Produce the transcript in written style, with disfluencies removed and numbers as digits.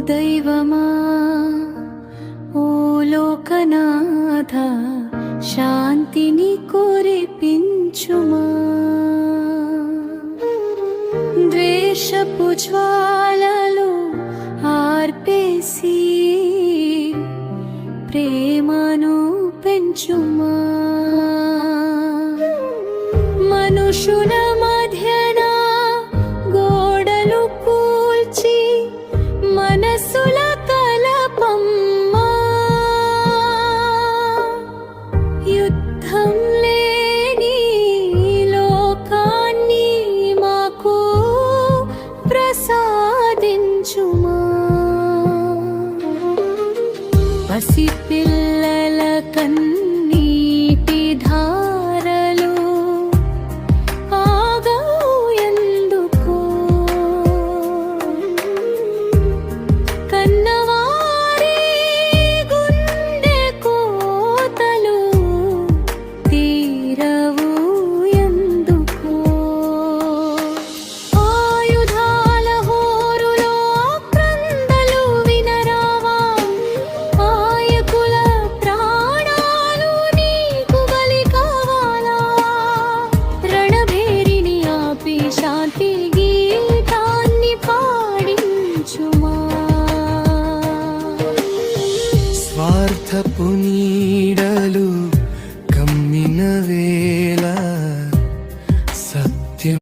దైవమా ఓ లోకనాథ శాంతిని కురిపించుమా ద్వేషపు జ్వాలలు ఆర్పేసి ప్రేమను పెంచుమా మనుషుల మధ్యన గోడలు కూల్చి మనసుల కలపమ్మా యుద్ధం లేని లోకాన్ని మాకు ప్రసాదించుమా పసిపిల్లల కన్నీటి ధారలు ఆగవు ఎందుకో కన్నవారి గుండె కోతలు తీరవు ఎందుకో ఆయుధాల హోరులో క్రందలు వినరావా నాయకుల ప్రాణాలు నీకు బలి కావాలా రణభేరిని ఆపి శాంతి గీతాన్ని పాడించుమా స్వార్థపు